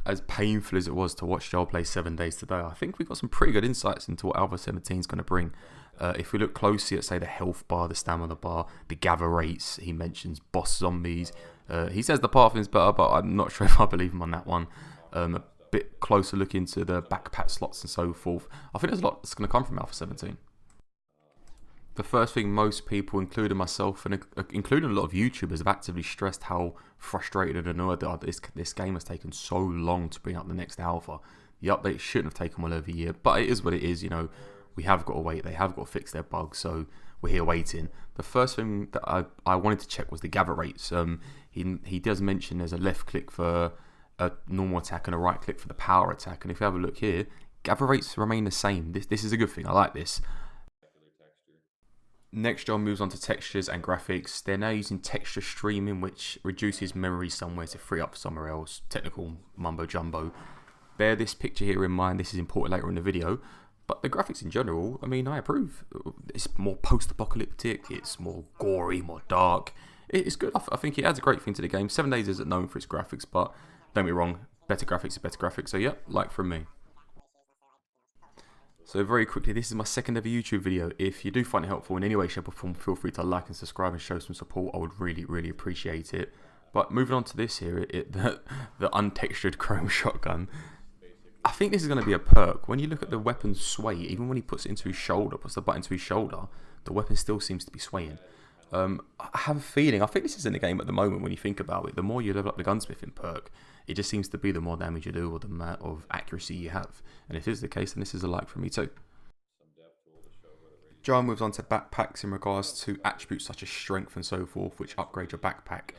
as painful as it was to watch Joel play 7 days today, I think we got some pretty good insights into what Alpha 17 is going to bring. If we look closely at, say, the health bar, the stamina bar, the gather rates, he mentions boss zombies. He says the pathing's better, but I'm not sure if I believe him on that one. A bit closer look into the backpack slots and so forth. I think there's a lot that's going to come from Alpha 17. The first thing most people, including myself and including a lot of YouTubers, have actively stressed how frustrated and annoyed they are that this game has taken so long to bring out the next alpha. The update shouldn't have taken well over a year, but it is what it is. You know, we have got to wait. They have got to fix their bugs, so we're here waiting. The first thing that I wanted to check was the gather rates. He does mention there's a left click for a normal attack and a right click for the power attack, and if you have a look here, gather rates remain the same. This is a good thing. I like this. Next, John moves on to textures and graphics. They're now using texture streaming, which reduces memory somewhere to free up somewhere else. Technical mumbo jumbo. Bear this picture here in mind. This is important later in the video. But the graphics in general, I mean, I approve. It's more post-apocalyptic. It's more gory, more dark. It's good. I think it adds a great thing to the game. 7 Days isn't known for its graphics, but don't be wrong. Better graphics are better graphics. So yeah, like from me. So very quickly, this is my second ever YouTube video. If you do find it helpful in any way, shape or form, feel free to like and subscribe and show some support. I would really, really appreciate it. But moving on to this here, the untextured chrome shotgun. I think this is going to be a perk. When you look at the weapon sway, even when he puts it into his shoulder, puts the button to his shoulder, the weapon still seems to be swaying. I have a feeling, I think this is in the game at the moment when you think about it, the more you level up the gunsmithing perk, it just seems to be the more damage you do or the amount of accuracy you have. And if this is the case, then this is a like for me too. John moves on to backpacks in regards to attributes such as strength and so forth, which upgrade your backpack.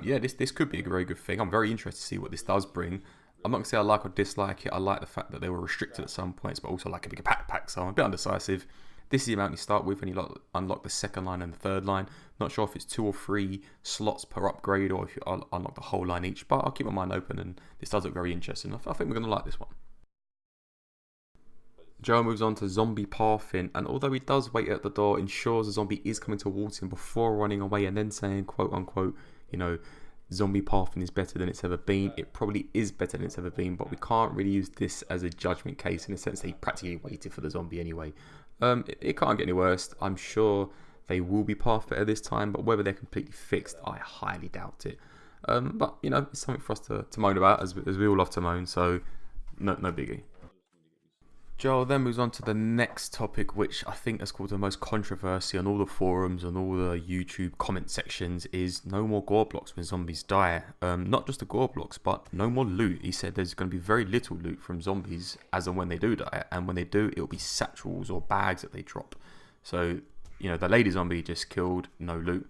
Yeah, this could be a very good thing. I'm very interested to see what this does bring. I'm not going to say I like or dislike it. I like the fact that they were restricted at some points, but also like a bigger backpack, so I'm a bit undecisive. This is the amount you start with when you unlock the second line and the third line. Not sure if it's 2 or 3 slots per upgrade or if you unlock the whole line each, but I'll keep my mind open, and this does look very interesting. I think we're going to like this one. Joe moves on to zombie pathing, and although he does wait at the door, ensures the zombie is coming towards him before running away and then saying, quote unquote, you know, zombie pathing is better than it's ever been. It probably is better than it's ever been, but we can't really use this as a judgment case in the sense that he practically waited for the zombie anyway. It can't get any worse. I'm sure they will be path better this time, but whether they're completely fixed, I highly doubt it. But, you know, it's something for us to moan about, as we all love to moan, so no biggie. Joel then moves on to the next topic, which I think has caused the most controversy on all the forums and all the YouTube comment sections, is no more gore blocks when zombies die. Not just the gore blocks, but no more loot. He said there's going to be very little loot from zombies as and when they do die, and when they do, it'll be satchels or bags that they drop. So, you know, the lady zombie just killed, no loot.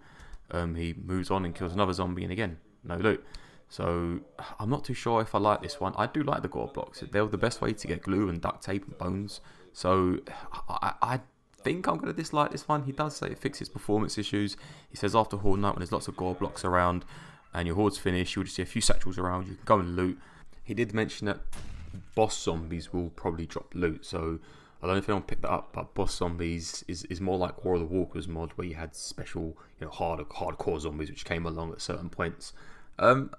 He moves on and kills another zombie, and again, no loot. So I'm not too sure if I like this one. I do like the gore blocks. They're the best way to get glue and duct tape and bones. So I think I'm going to dislike this one. He does say it fixes performance issues. He says after Horde Night, when there's lots of gore blocks around and your horde's finished, you'll just see a few satchels around. You can go and loot. He did mention that boss zombies will probably drop loot. So I don't know if anyone picked that up, but boss zombies is more like War of the Walkers mod, where you had special, you know, hardcore zombies which came along at certain points.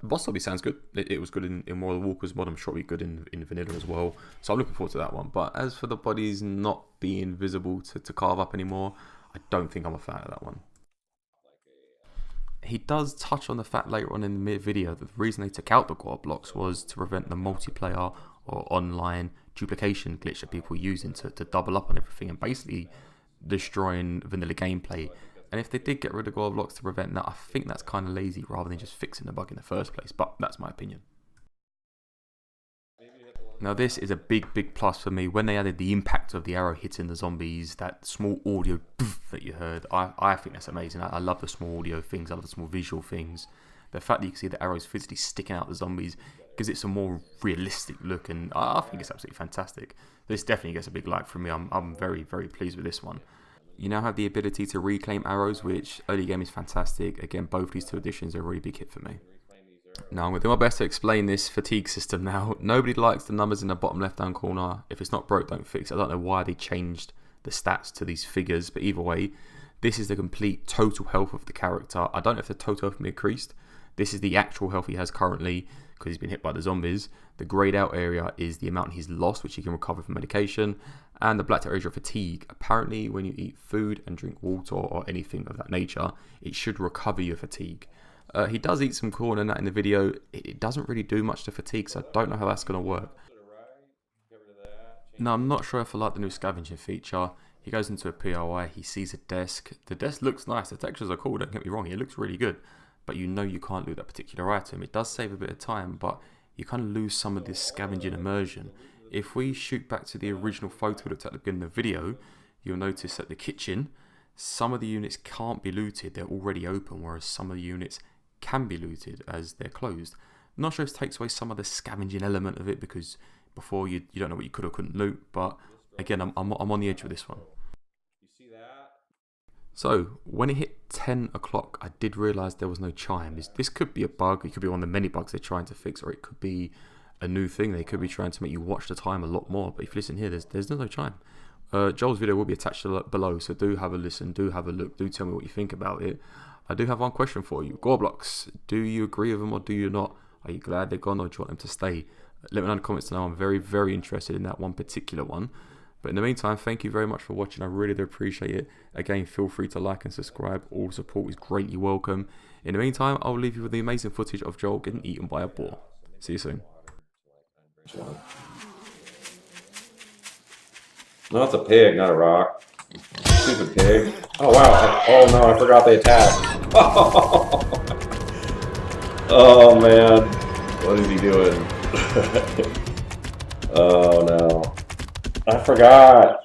Boss zombie sounds good. It was good in War of the Walkers mod. I'm sure it'll be good in vanilla as well. So I'm looking forward to that one. But as for the bodies not being visible to carve up anymore, I don't think I'm a fan of that one. He does touch on the fact later on in the video that the reason they took out the gore blocks was to prevent the multiplayer or online duplication glitch that people were using to double up on everything and basically destroying vanilla gameplay. And if they did get rid of gore blocks to prevent that, I think that's kind of lazy rather than just fixing the bug in the first place. But that's my opinion. Now this is a big plus for me. When they added the impact of the arrow hitting the zombies, that small audio that you heard, I think that's amazing. I love the small audio things. I love the small visual things. The fact that you can see the arrows physically sticking out the zombies gives it some more realistic look, and I think it's absolutely fantastic. This definitely gets a big like from me. I'm very pleased with this one. You now have the ability to reclaim arrows, which early game is fantastic. Again, both these 2 additions are a really big hit for me. Now, I'm going to do my best to explain this fatigue system now. Nobody likes the numbers in the bottom left-hand corner. If it's not broke, don't fix it. I don't know why they changed the stats to these figures, but either way, this is the complete total health of the character. I don't know if the total health can be increased. This is the actual health he has currently. because he's been hit by the zombies. The greyed out area is the amount he's lost, which he can recover from medication. And the blacked out area of fatigue. Apparently, when you eat food and drink water or anything of that nature, it should recover your fatigue. He does eat some corn and that in the video. It doesn't really do much to fatigue, so I don't know how that's going to work. Now, I'm not sure if I like the new scavenging feature. He goes into a POI, he sees a desk. The desk looks nice, the textures are cool, don't get me wrong, it looks really good. But you know you can't loot that particular item. It does save a bit of time, but you kind of lose some of this scavenging immersion. If we shoot back to the original photo we looked at the beginning of the video, you'll notice that the kitchen, some of the units can't be looted, they're already open, whereas some of the units can be looted as they're closed. I'm not sure if it takes away some of the scavenging element of it, because before you don't know what you could or couldn't loot, but again, I'm on the edge with this one. You see that? So when it hit 10 o'clock, I did realise there was no chime. This could be a bug, it could be one of the many bugs they're trying to fix, or it could be a new thing. They could be trying to make you watch the time a lot more. But if you listen here, there's no chime. Joel's video will be attached below, so do have a listen, do have a look, do tell me what you think about it. I do have one question for you. Gorblox, do you agree with them or do you not? Are you glad they're gone or do you want them to stay? Let me know in the comments to know. I'm very, very interested in that one particular one. But in the meantime, thank you very much for watching. I really do appreciate it. Again, feel free to like and subscribe. All support is greatly welcome. In the meantime, I'll leave you with the amazing footage of Joel getting eaten by a boar. See you soon. No, it's a pig, not a rock. Stupid pig. Oh wow. Oh no, I forgot they attacked. Oh man. What is he doing? Oh no. I forgot.